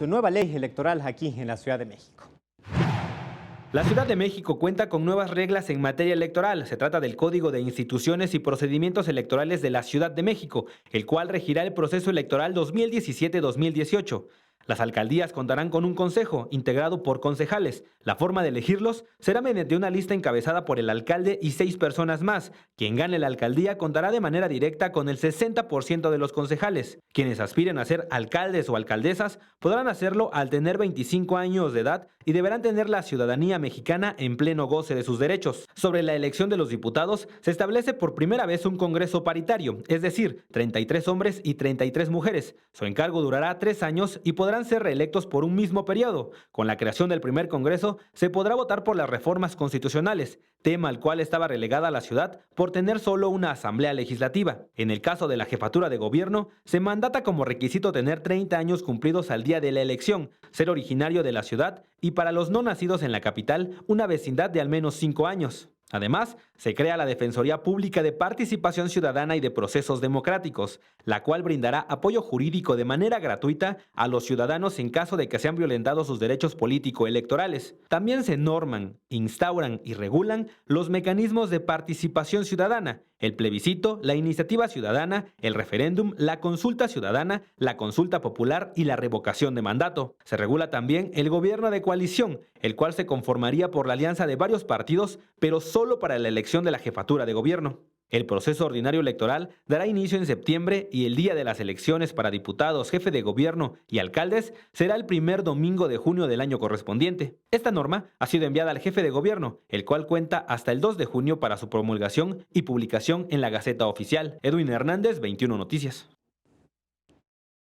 su nueva ley electoral aquí en la Ciudad de México. La Ciudad de México cuenta con nuevas reglas en materia electoral. Se trata del Código de Instituciones y Procedimientos Electorales de la Ciudad de México, el cual regirá el proceso electoral 2017-2018. Las alcaldías contarán con un consejo integrado por concejales. La forma de elegirlos será mediante una lista encabezada por el alcalde y 6 personas más. Quien gane la alcaldía contará de manera directa con el 60% de los concejales. Quienes aspiren a ser alcaldes o alcaldesas podrán hacerlo al tener 25 años de edad y deberán tener la ciudadanía mexicana en pleno goce de sus derechos. Sobre la elección de los diputados, se establece por primera vez un congreso paritario, es decir, 33 hombres y 33 mujeres. Su encargo durará 3 años y podrán ser reelectos por un mismo periodo. Con la creación del primer Congreso, se podrá votar por las reformas constitucionales, tema al cual estaba relegada la ciudad por tener solo una asamblea legislativa. En el caso de la jefatura de gobierno, se mandata como requisito tener 30 años cumplidos al día de la elección, ser originario de la ciudad y para los no nacidos en la capital, una vecindad de al menos 5 años. Además, se crea la Defensoría Pública de Participación Ciudadana y de Procesos Democráticos, la cual brindará apoyo jurídico de manera gratuita a los ciudadanos en caso de que sean violentados sus derechos político-electorales. También se norman, instauran y regulan los mecanismos de participación ciudadana, el plebiscito, la iniciativa ciudadana, el referéndum, la consulta ciudadana, la consulta popular y la revocación de mandato. Se regula también el gobierno de coalición, el cual se conformaría por la alianza de varios partidos, pero solo para la elección de la jefatura de gobierno. El proceso ordinario electoral dará inicio en septiembre y el día de las elecciones para diputados, jefe de gobierno y alcaldes será el primer domingo de junio del año correspondiente. Esta norma ha sido enviada al jefe de gobierno, el cual cuenta hasta el 2 de junio para su promulgación y publicación en la Gaceta Oficial. Edwin Hernández, 21 Noticias.